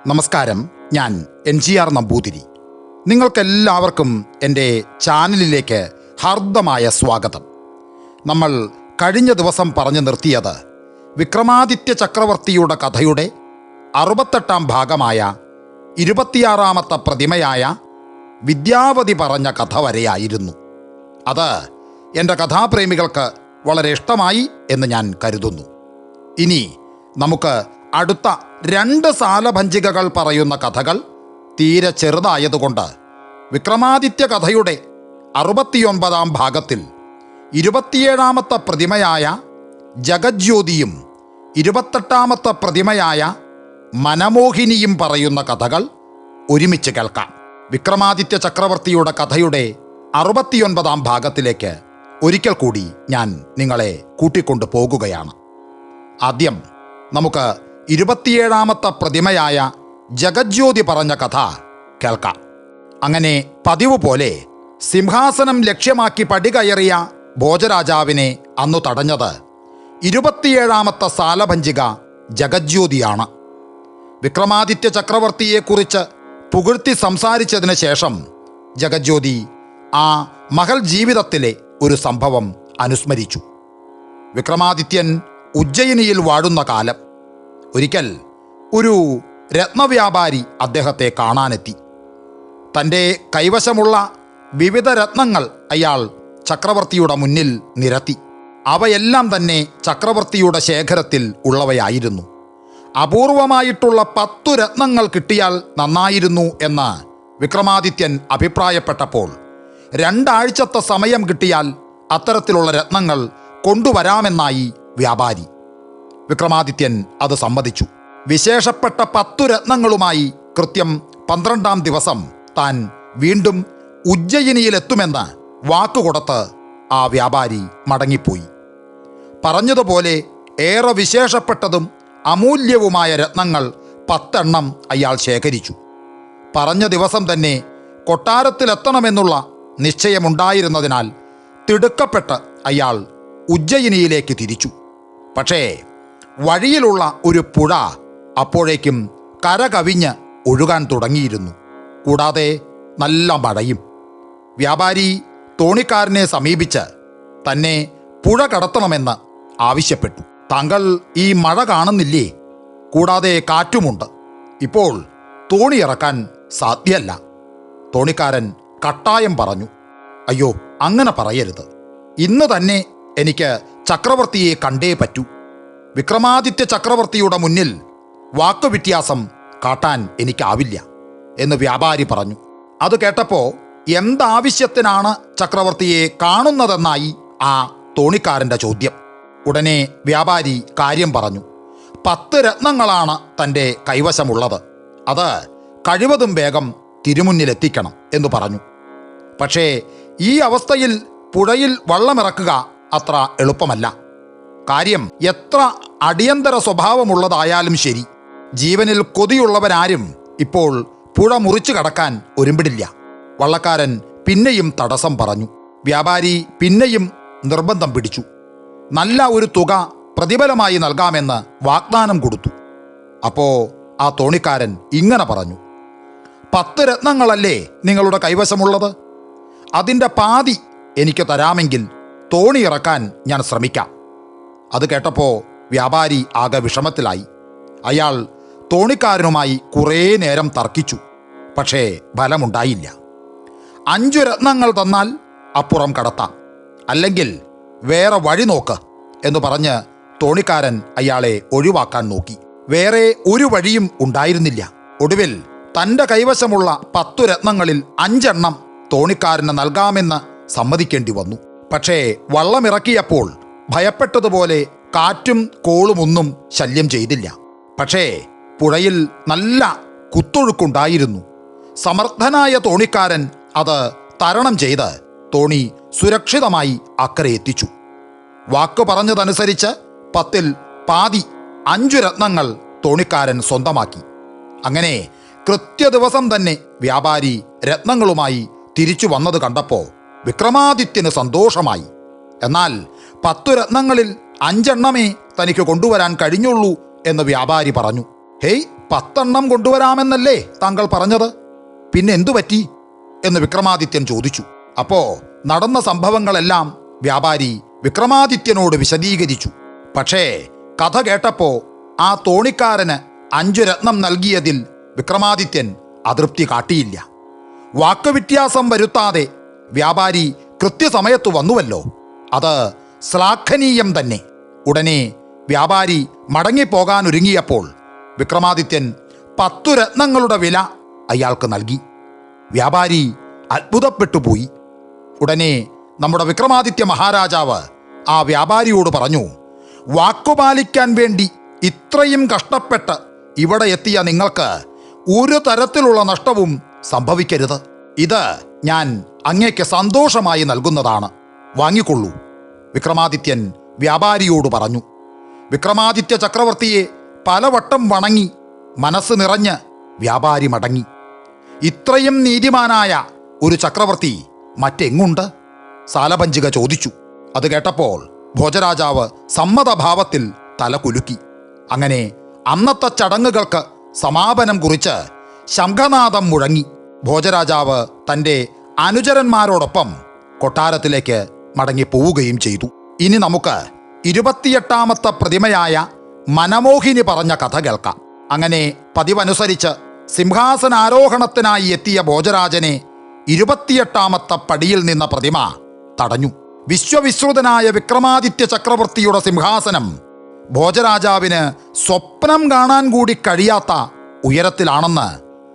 നമസ്കാരം, ഞാൻ NGR നമ്പൂതിരി. നിങ്ങൾക്കെല്ലാവർക്കും എൻ്റെ ചാനലിലേക്ക് ഹാർദമായ സ്വാഗതം. നമ്മൾ കഴിഞ്ഞ ദിവസം പറഞ്ഞു നിർത്തിയത് വിക്രമാദിത്യ ചക്രവർത്തിയുടെ കഥയുടെ 68-ാം ഭാഗമായ 26-ാമത്തെ പ്രതിമയായ വിദ്യാവതി പറഞ്ഞ കഥ വരെയായിരുന്നു. അത് എൻ്റെ കഥാപ്രേമികൾക്ക് വളരെ ഇഷ്ടമായി എന്ന് ഞാൻ കരുതുന്നു. ഇനി നമുക്ക് അടുത്ത 2 സാലഭഞ്ജികകൾ പറയുന്ന കഥകൾ തീരെ ചെറുതായതുകൊണ്ട് വിക്രമാദിത്യ കഥയുടെ 69-ാം ഭാഗത്തിൽ 27-ാമത്തെ പ്രതിമയായ ജഗജ്യോതിയും 28-ാമത്തെ പ്രതിമയായ മനമോഹിനിയും പറയുന്ന കഥകൾ ഒരുമിച്ച് കേൾക്കാം. വിക്രമാദിത്യ ചക്രവർത്തിയുടെ കഥയുടെ 69-ാം ഭാഗത്തിലേക്ക് ഒരിക്കൽ കൂടി ഞാൻ നിങ്ങളെ കൂട്ടിക്കൊണ്ടു പോകുകയാണ്. ആദ്യം നമുക്ക് 27-ാമത്തെ പ്രതിമയായ ജഗജ്യോതി പറഞ്ഞ കഥ കേൾക്കാം. അങ്ങനെ പതിവ് പോലെ സിംഹാസനം ലക്ഷ്യമാക്കി പടികയറിയ ഭോജരാജാവിനെ അന്നു തടഞ്ഞത് 27-ാമത്തെ സാലഭഞ്ജിക ജഗജ്യോതിയാണ്. വിക്രമാദിത്യ ചക്രവർത്തിയെക്കുറിച്ച് പുകഴ്ത്തി സംസാരിച്ചതിന് ശേഷം ജഗജ്യോതി ആ മഹൽ ജീവിതത്തിലെ ഒരു സംഭവം അനുസ്മരിച്ചു. വിക്രമാദിത്യൻ ഉജ്ജയിനിയിൽ വാഴുന്ന കാലം ഒരിക്കൽ ഒരു രത്നവ്യാപാരി അദ്ദേഹത്തെ കാണാനെത്തി. തൻ്റെ കൈവശമുള്ള വിവിധ രത്നങ്ങൾ അയാൾ ചക്രവർത്തിയുടെ മുന്നിൽ നിരത്തി. അവയെല്ലാം തന്നെ ചക്രവർത്തിയുടെ ശേഖരത്തിൽ ഉള്ളവയായിരുന്നു. അപൂർവമായിട്ടുള്ള 10 രത്നങ്ങൾ കിട്ടിയാൽ നന്നായിരുന്നു എന്ന് വിക്രമാദിത്യൻ അഭിപ്രായപ്പെട്ടപ്പോൾ 2 ആഴ്ചത്തെ സമയം കിട്ടിയാൽ അത്തരത്തിലുള്ള രത്നങ്ങൾ കൊണ്ടുവരാമെന്നായി വ്യാപാരി. വിക്രമാദിത്യൻ അത് സമ്മതിച്ചു. വിശേഷപ്പെട്ട 10 രത്നങ്ങളുമായി കൃത്യം 12-ാം ദിവസം താൻ വീണ്ടും ഉജ്ജയിനിയിലെത്തുമെന്ന് വാക്കുകൊടുത്ത് ആ വ്യാപാരി മടങ്ങിപ്പോയി. പറഞ്ഞതുപോലെ ഏറെ വിശേഷപ്പെട്ടതും അമൂല്യവുമായ രത്നങ്ങൾ 10 എണ്ണം അയാൾ ശേഖരിച്ചു. പറഞ്ഞ ദിവസം തന്നെ കൊട്ടാരത്തിലെത്തണമെന്നുള്ള നിശ്ചയമുണ്ടായിരുന്നതിനാൽ തിടുക്കപ്പെട്ട് അയാൾ ഉജ്ജയിനിയിലേക്ക് തിരിച്ചു. പക്ഷേ വഴിയിലുള്ള ഒരു പുഴ അപ്പോഴേക്കും കര കവിഞ്ഞ് ഒഴുകാൻ തുടങ്ങിയിരുന്നു. കൂടാതെ നല്ല മഴയും. വ്യാപാരി തോണിക്കാരനെ സമീപിച്ച് തന്നെ പുഴ കടത്തണമെന്ന് ആവശ്യപ്പെട്ടു. താങ്കൾ ഈ മഴ കാണുന്നില്ലേ? കൂടാതെ കാറ്റുമുണ്ട്. ഇപ്പോൾ തോണി ഇറക്കാൻ സാധ്യമല്ല. തോണിക്കാരൻ കട്ടായം പറഞ്ഞു. അയ്യോ, അങ്ങനെ പറയരുത്. ഇന്ന് തന്നെ എനിക്ക് ചക്രവർത്തിയെ കണ്ടേ പറ്റൂ. വിക്രമാദിത്യ ചക്രവർത്തിയുടെ മുന്നിൽ വാക്കുവ്യത്യാസം കാട്ടാൻ എനിക്കാവില്ല എന്ന് വ്യാപാരി പറഞ്ഞു. അത് കേട്ടപ്പോൾ എന്താവശ്യത്തിനാണ് ചക്രവർത്തിയെ കാണുന്നതെന്നായി ആ തോണിക്കാരൻ്റെ ചോദ്യം. ഉടനെ വ്യാപാരി കാര്യം പറഞ്ഞു. 10 രത്നങ്ങളാണ് തൻ്റെ കൈവശമുള്ളത്. അത് കഴിവതും വേഗം തിരുമുന്നിലെത്തിക്കണം എന്ന് പറഞ്ഞു. പക്ഷേ ഈ അവസ്ഥയിൽ പുഴയിൽ വള്ളമിറക്കുക അത്ര എളുപ്പമല്ല. കാര്യം എത്ര അടിയന്തര സ്വഭാവമുള്ളതായാലും ശരി, ജീവനിൽ കൊതിയുള്ളവരാരും ഇപ്പോൾ പുഴ മുറിച്ചു കടക്കാൻ ഒരുമ്പിടില്ല. വള്ളക്കാരൻ പിന്നെയും തടസ്സം പറഞ്ഞു. വ്യാപാരി പിന്നെയും നിർബന്ധം പിടിച്ചു. നല്ല ഒരു തുക പ്രതിഫലമായി നൽകാമെന്ന് വാഗ്ദാനം കൊടുത്തു. അപ്പോൾ ആ തോണിക്കാരൻ ഇങ്ങനെ പറഞ്ഞു. 10 രത്നങ്ങളല്ലേ നിങ്ങളുടെ കൈവശമുള്ളത്? അതിൻ്റെ പാതി എനിക്ക് തരാമെങ്കിൽ തോണി ഇറക്കാൻ ഞാൻ ശ്രമിക്കാം. അത് കേട്ടപ്പോൾ വ്യാപാരി ആകെ വിഷമത്തിലായി. അയാൾ തോണിക്കാരനുമായി കുറേ നേരം തർക്കിച്ചു. പക്ഷേ ഫലമുണ്ടായില്ല. 5 രത്നങ്ങൾ തന്നാൽ അപ്പുറം കടത്താം, അല്ലെങ്കിൽ വേറെ വഴി നോക്ക് എന്ന് പറഞ്ഞ് തോണിക്കാരൻ അയാളെ ഒഴിവാക്കാൻ നോക്കി. വേറെ ഒരു വഴിയും ഉണ്ടായിരുന്നില്ല. ഒടുവിൽ തൻ്റെ കൈവശമുള്ള 10 രത്നങ്ങളിൽ 5 എണ്ണം തോണിക്കാരന് നൽകാമെന്ന് സമ്മതിക്കേണ്ടി വന്നു. പക്ഷേ വള്ളമിറക്കിയപ്പോൾ ഭയപ്പെട്ടതുപോലെ കാറ്റും കോളുമൊന്നും ശല്യം ചെയ്തില്ല. പക്ഷേ പുഴയിൽ നല്ല കുത്തൊഴുക്കുണ്ടായിരുന്നു. സമർത്ഥനായ തോണിക്കാരൻ അത് തരണം ചെയ്ത് തോണി സുരക്ഷിതമായി അക്കരെ എത്തിച്ചു. വാക്കു പറഞ്ഞതനുസരിച്ച് 10-ൽ പാതി 5 രത്നങ്ങൾ തോണിക്കാരൻ സ്വന്തമാക്കി. അങ്ങനെ കൃത്യദിവസം തന്നെ വ്യാപാരി രത്നങ്ങളുമായി തിരിച്ചു വന്നത് കണ്ടപ്പോൾ വിക്രമാദിത്യന് സന്തോഷമായി. എന്നാൽ 10 രത്നങ്ങളിൽ 5 എണ്ണമേ തനിക്ക് കൊണ്ടുവരാൻ കഴിഞ്ഞുള്ളൂ എന്ന് വ്യാപാരി പറഞ്ഞു. ഹേയ്, 10 കൊണ്ടുവരാമെന്നല്ലേ താങ്കൾ പറഞ്ഞത്? പിന്നെ എന്തു പറ്റി എന്ന് വിക്രമാദിത്യൻ ചോദിച്ചു. അപ്പോ നടന്ന സംഭവങ്ങളെല്ലാം വ്യാപാരി വിക്രമാദിത്യനോട് വിശദീകരിച്ചു. പക്ഷേ കഥ കേട്ടപ്പോ ആ തോണിക്കാരന് 5 രത്നം നൽകിയതിൽ വിക്രമാദിത്യൻ അതൃപ്തി കാട്ടിയില്ല. വാക്കുവ്യത്യാസം വരുത്താതെ വ്യാപാരി കൃത്യസമയത്ത് വന്നുവല്ലോ, അത് ശ്ലാഘനീയം തന്നെ. ഉടനെ വ്യാപാരി മടങ്ങിപ്പോകാനൊരുങ്ങിയപ്പോൾ വിക്രമാദിത്യൻ 10 രത്നങ്ങളുടെ വില അയാൾക്ക് നൽകി. വ്യാപാരി അത്ഭുതപ്പെട്ടുപോയി. ഉടനെ നമ്മുടെ വിക്രമാദിത്യ മഹാരാജാവ് ആ വ്യാപാരിയോട് പറഞ്ഞു, വാക്കുപാലിക്കാൻ വേണ്ടി ഇത്രയും കഷ്ടപ്പെട്ട് ഇവിടെ എത്തിയ നിങ്ങൾക്ക് ഒരു തരത്തിലുള്ള നഷ്ടവും സംഭവിക്കരുത്. ഇത് ഞാൻ അങ്ങേക്ക് സന്തോഷമായി നൽകുന്നതാണ്, വാങ്ങിക്കൊള്ളൂ. വിക്രമാദിത്യൻ വ്യാപാരിയോട് പറഞ്ഞു. വിക്രമാദിത്യ ചക്രവർത്തിയെ പലവട്ടം വണങ്ങി മനസ്സ് നിറഞ്ഞ് വ്യാപാരി മടങ്ങി. ഇത്രയും നീതിമാനായ ഒരു ചക്രവർത്തി മറ്റെങ്ങുണ്ട്? സാലഭഞ്ജിക ചോദിച്ചു. അത് കേട്ടപ്പോൾ ഭോജരാജാവ് സമ്മതഭാവത്തിൽ തല കുലുക്കി. അങ്ങനെ അന്നത്തെ ചടങ്ങുകൾക്ക് സമാപനം കുറിച്ച് ശംഖനാദം മുഴങ്ങി. ഭോജരാജാവ് തൻ്റെ അനുചരന്മാരോടൊപ്പം കൊട്ടാരത്തിലേക്ക് മടങ്ങിപ്പോവുകയും ചെയ്തു. ഇനി നമുക്ക് 28ാമത്തെ പ്രതിമയായ മനമോഹിനി പറഞ്ഞ കഥ കേൾക്കാം. അങ്ങനെ പതിവനുസരിച്ച് സിംഹാസനാരോഹണത്തിനായി എത്തിയ ഭോജരാജനെ 28ാമത്തെ പടിയിൽ നിന്ന പ്രതിമ തടഞ്ഞു. വിശ്വവിശ്രുതനായ വിക്രമാദിത്യ ചക്രവർത്തിയുടെ സിംഹാസനം ഭോജരാജാവിന് സ്വപ്നം കാണാൻ കൂടി കഴിയാത്ത ഉയരത്തിലാണെന്ന്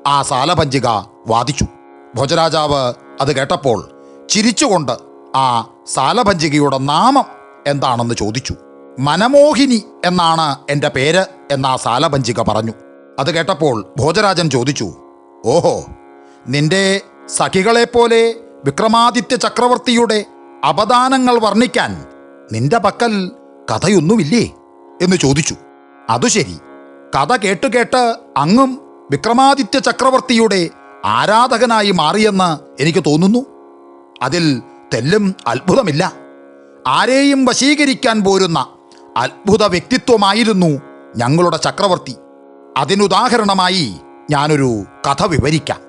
ആ സാലഭഞ്ജിക വാദിച്ചു. ഭോജരാജാവ് അത് കേട്ടപ്പോൾ ചിരിച്ചുകൊണ്ട് ആ സാലഭഞ്ജികയുടെ നാമം എന്താണെന്ന് ചോദിച്ചു. മനമോഹിനി എന്നാണ് എൻ്റെ പേര് എന്ന ആ സാലഭഞ്ജിക പറഞ്ഞു. അത് കേട്ടപ്പോൾ ഭോജരാജൻ ചോദിച്ചു, ഓഹോ, നിന്റെ സഖികളെപ്പോലെ വിക്രമാദിത്യ ചക്രവർത്തിയുടെ അപദാനങ്ങൾ വർണ്ണിക്കാൻ നിന്റെ പക്കൽ കഥയൊന്നുമില്ലേ എന്ന് ചോദിച്ചു. അതു ശരി, കഥ കേട്ട് അങ്ങും വിക്രമാദിത്യ ചക്രവർത്തിയുടെ ആരാധകനായി മാറിയെന്ന് എനിക്ക് തോന്നുന്നു. അതിൽ തെല്ലും അത്ഭുതമില്ല. ആരെയും വശീകരിക്കാൻ പോരുന്ന അത്ഭുത വ്യക്തിത്വമായിരുന്നു ഞങ്ങളുടെ ചക്രവർത്തി. അതിനുദാഹരണമായി ഞാനൊരു കഥ വിവരിക്കാം.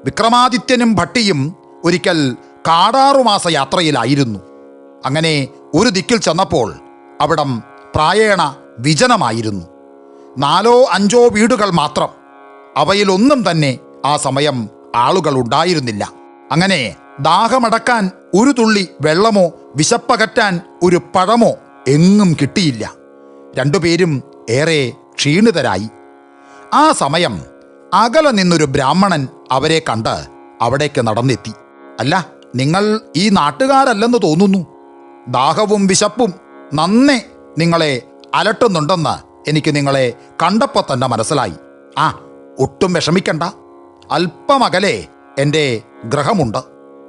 വിക്രമാദിത്യനും ഭട്ടിയും ഒരിക്കൽ കാടാറുമാസ യാത്രയിലായിരുന്നു. അങ്ങനെ ഒരു ദിക്കിൽ ചെന്നപ്പോൾ അവിടം പ്രായേണ വിജനമായിരുന്നു. 4-5 വീടുകൾ മാത്രം. അവയിലൊന്നും തന്നെ ആ സമയം ആളുകൾ ഉണ്ടായിരുന്നില്ല. അങ്ങനെ ദാഹമടക്കാൻ ഒരു തുള്ളി വെള്ളമോ വിശപ്പകറ്റാൻ ഒരു പഴമോ എങ്ങും കിട്ടിയില്ല. രണ്ടുപേരും ഏറെ ക്ഷീണിതരായി. ആ സമയം അകലെ നിന്നൊരു ബ്രാഹ്മണൻ അവരെ കണ്ട് അവിടേക്ക് നടന്നെത്തി. അല്ല, നിങ്ങൾ ഈ നാട്ടുകാരല്ലെന്ന് തോന്നുന്നു. ദാഹവും വിശപ്പും നന്നേ നിങ്ങളെ അലട്ടുന്നുണ്ടെന്ന് എനിക്ക് നിങ്ങളെ കണ്ടപ്പോൾ തന്നെ മനസ്സിലായി. ഒട്ടും വിഷമിക്കണ്ട. അല്പമകലെ എൻ്റെ ഗൃഹമുണ്ട്,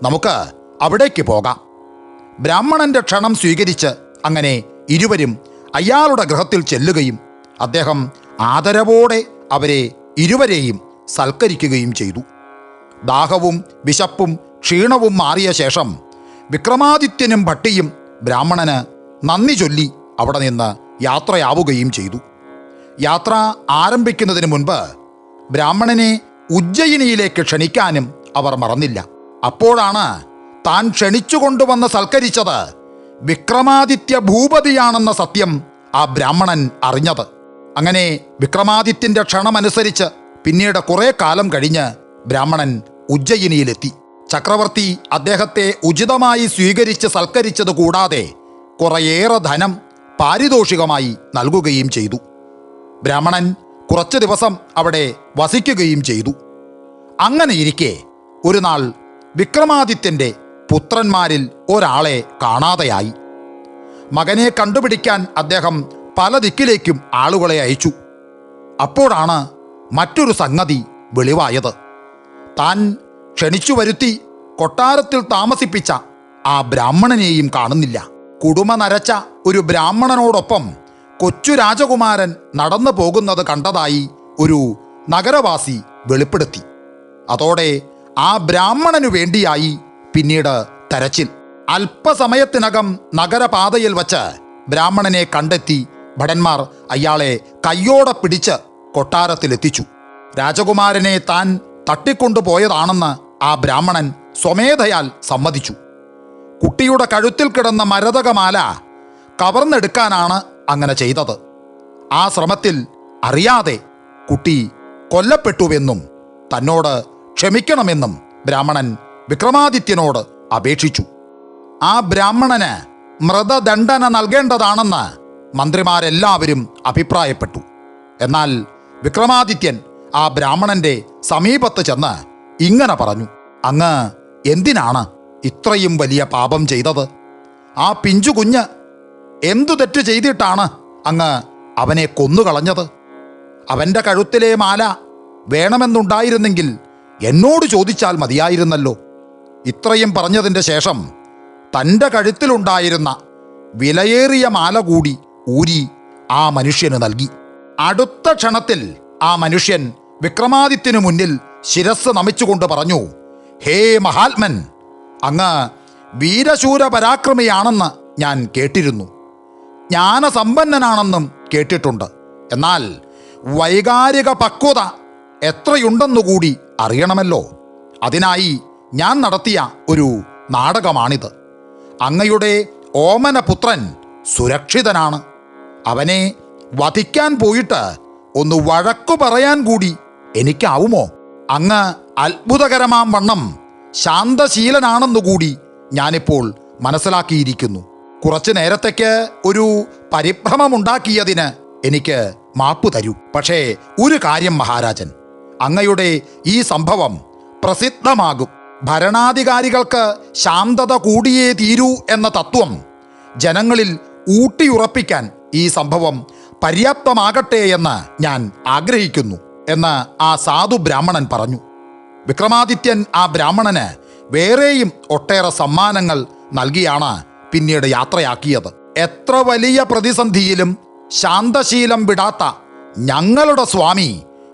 നമുക്ക് അവിടേക്ക് പോകാം. ബ്രാഹ്മണന്റെ ക്ഷണം സ്വീകരിച്ച് അങ്ങനെ ഇരുവരും അയാളുടെ ഗൃഹത്തിൽ ചെല്ലുകയും അദ്ദേഹം ആദരവോടെ അവരെ ഇരുവരെയും സൽക്കരിക്കുകയും ചെയ്തു. ദാഹവും വിശപ്പും ക്ഷീണവും മാറിയ ശേഷം വിക്രമാദിത്യനും ഭട്ടിയും ബ്രാഹ്മണന് നന്ദി ചൊല്ലി അവിടെ നിന്ന് യാത്രയാവുകയും ചെയ്തു. യാത്ര ആരംഭിക്കുന്നതിന് മുൻപ് ബ്രാഹ്മണനെ ഉജ്ജയിനിയിലേക്ക് ക്ഷണിക്കാനും അവർ മറന്നില്ല. അപ്പോഴാണ് താൻ ക്ഷണിച്ചുകൊണ്ടുവന്ന് സൽക്കരിച്ചത് വിക്രമാദിത്യ ഭൂപതിയാണെന്ന സത്യം ആ ബ്രാഹ്മണൻ അറിഞ്ഞത്. അങ്ങനെ വിക്രമാദിത്യന്റെ ക്ഷണമനുസരിച്ച് പിന്നീട് കുറെ കാലം കഴിഞ്ഞ് ബ്രാഹ്മണൻ ഉജ്ജയിനിയിലെത്തി. ചക്രവർത്തി അദ്ദേഹത്തെ ഉചിതമായി സ്വീകരിച്ച് സൽക്കരിച്ചത് കൂടാതെ കുറേയേറെ ധനം പാരിതോഷികമായി നൽകുകയും ചെയ്തു. ബ്രാഹ്മണൻ കുറച്ച് ദിവസം അവിടെ വസിക്കുകയും ചെയ്തു. അങ്ങനെയിരിക്കെ ഒരു നാൾ വിക്രമാദിത്യന്റെ പുത്രന്മാരിൽ ഒരാളെ കാണാതെയായി. മകനെ കണ്ടുപിടിക്കാൻ അദ്ദേഹം പല ദിക്കിലേക്കും ആളുകളെ അയച്ചു. അപ്പോഴാണ് മറ്റൊരു സംഗതി വെളിവായത്. താൻ ക്ഷണിച്ചു വരുത്തി കൊട്ടാരത്തിൽ താമസിപ്പിച്ച ആ ബ്രാഹ്മണനെയും കാണുന്നില്ല. കുടുമ നരച്ച ഒരു ബ്രാഹ്മണനോടൊപ്പം കൊച്ചു രാജകുമാരൻ നടന്നു പോകുന്നത് കണ്ടതായി ഒരു നഗരവാസി വെളിപ്പെടുത്തി. അതോടെ ആ ബ്രാഹ്മണനു വേണ്ടിയായി പിന്നീട് തെരച്ചിൽ. അല്പസമയത്തിനകം നഗരപാതയിൽ വച്ച് ബ്രാഹ്മണനെ കണ്ടെത്തി ഭടന്മാർ അയാളെ കയ്യോടെ പിടിച്ച് കൊട്ടാരത്തിലെത്തിച്ചു. രാജകുമാരനെ താൻ തട്ടിക്കൊണ്ടുപോയതാണെന്ന് ആ ബ്രാഹ്മണൻ സ്വമേധയാൽ സമ്മതിച്ചു. കുട്ടിയുടെ കഴുത്തിൽ കിടന്ന മരതകമാല കവർന്നെടുക്കാനാണ് അങ്ങനെ ചെയ്തത്. ആ ശ്രമത്തിൽ അറിയാതെ കുട്ടി കൊല്ലപ്പെട്ടുവെന്നും തന്നോട് ക്ഷമിക്കണമെന്നും ബ്രാഹ്മണൻ വിക്രമാദിത്യനോട് അപേക്ഷിച്ചു. ആ ബ്രാഹ്മണന് മൃതദണ്ഡന നൽകേണ്ടതാണെന്ന് മന്ത്രിമാരെല്ലാവരും അഭിപ്രായപ്പെട്ടു. എന്നാൽ വിക്രമാദിത്യൻ ആ ബ്രാഹ്മണന്റെ സമീപത്ത് ചെന്ന് ഇങ്ങനെ പറഞ്ഞു: അങ്ങ് എന്തിനാണ് ഇത്രയും വലിയ പാപം ചെയ്തത്? ആ പിഞ്ചു കുഞ്ഞ് എന്തു തെറ്റ് ചെയ്തിട്ടാണ് അങ്ങ് അവനെ കൊന്നുകളഞ്ഞത്? അവൻ്റെ കഴുത്തിലെ മാല വേണമെന്നുണ്ടായിരുന്നെങ്കിൽ എന്നോട് ചോദിച്ചാൽ മതിയായിരുന്നല്ലോ. ഇത്രയും പറഞ്ഞതിൻ്റെ ശേഷം തൻ്റെ കഴുത്തിലുണ്ടായിരുന്ന വിലയേറിയ മാല കൂടി ഊരി ആ മനുഷ്യന് നൽകി. അടുത്ത ക്ഷണത്തിൽ ആ മനുഷ്യൻ വിക്രമാദിത്യനു മുന്നിൽ ശിരസ് നമിച്ചുകൊണ്ട് പറഞ്ഞു: ഹേ മഹാത്മൻ, അങ്ങ് വീരശൂര പരാക്രമിയാണെന്ന് ഞാൻ കേട്ടിരുന്നു, ജ്ഞാനസമ്പന്നനാണെന്നും കേട്ടിട്ടുണ്ട്. എന്നാൽ വൈകാരിക പക്വത എത്രയുണ്ടെന്നുകൂടി അറിയണമല്ലോ. അതിനായി ഞാൻ നടത്തിയ ഒരു നാടകമാണിത്. അങ്ങയുടെ ഓമനപുത്രൻ സുരക്ഷിതനാണ്. അവനെ വധിക്കാൻ പോയിട്ട് ഒന്ന് വഴക്കു പറയാൻ കൂടി എനിക്കാവുമോ? അങ്ങ് അത്ഭുതകരമാം വണ്ണം ശാന്തശീലനാണെന്നുകൂടി ഞാനിപ്പോൾ മനസ്സിലാക്കിയിരിക്കുന്നു. കുറച്ചു നേരത്തേക്ക് ഒരു പരിഭ്രമമുണ്ടാക്കിയതിന് എനിക്ക് മാപ്പു തരൂ. പക്ഷേ ഒരു കാര്യം മഹാരാജൻ, അങ്ങയുടെ ഈ സംഭവം പ്രസിദ്ധമാകും. ഭരണാധികാരികൾക്ക് ശാന്തത കൂടിയേ തീരൂ എന്ന തത്വം ജനങ്ങളിൽ ഊട്ടിയുറപ്പിക്കാൻ ഈ സംഭവം പര്യാപ്തമാകട്ടെ എന്ന് ഞാൻ ആഗ്രഹിക്കുന്നു എന്ന് ആ സാധു ബ്രാഹ്മണൻ പറഞ്ഞു. വിക്രമാദിത്യൻ ആ ബ്രാഹ്മണന് വേറെയും ഒട്ടേറെ സമ്മാനങ്ങൾ നൽകിയാണ് പിന്നീട് യാത്രയാക്കിയത്. എത്ര വലിയ പ്രതിസന്ധിയിലും ശാന്തശീലം വിടാത്ത ഞങ്ങളുടെ സ്വാമി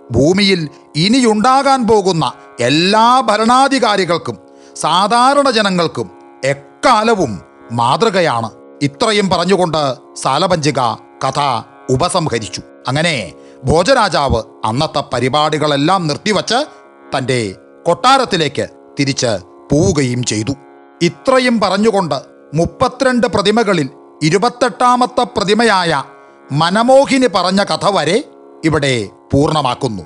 ഭൂമിയിൽ ഇനിയുണ്ടാകാൻ പോകുന്ന എല്ലാ ഭരണാധികാരികൾക്കും സാധാരണ ജനങ്ങൾക്കും എക്കാലവും മാതൃകയാണ്. ഇത്രയും പറഞ്ഞുകൊണ്ട് സാലഭഞ്ജിക കഥ ഉപസംഹരിച്ചു. അങ്ങനെ ഭോജരാജാവ് അന്നത്തെ പരിപാടികളെല്ലാം നിർത്തിവച്ച് തൻ്റെ കൊട്ടാരത്തിലേക്ക് തിരിച്ച് പോവുകയും ചെയ്തു. ഇത്രയും പറഞ്ഞുകൊണ്ട് 32 പ്രതിമകളിൽ 28ാമത്തെ പ്രതിമയായ മനമോഹിനി പറഞ്ഞ കഥ വരെ ഇവിടെ പൂർണ്ണമാക്കുന്നു.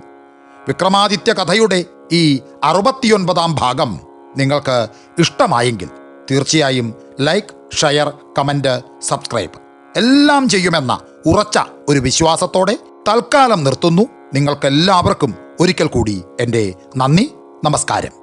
വിക്രമാദിത്യ കഥയുടെ ഈ 69ാം ഭാഗം നിങ്ങൾക്ക് ഇഷ്ടമായെങ്കിൽ തീർച്ചയായും ലൈക്ക്, ഷെയർ, കമൻറ്റ്, സബ്സ്ക്രൈബ് എല്ലാം ചെയ്യുമെന്ന ഉറച്ച ഒരു വിശ്വാസത്തോടെ തൽക്കാലം നിർത്തുന്നു. നിങ്ങൾക്കെല്ലാവർക്കും ഒരിക്കൽ കൂടി എൻ്റെ നന്ദി, നമസ്കാരം.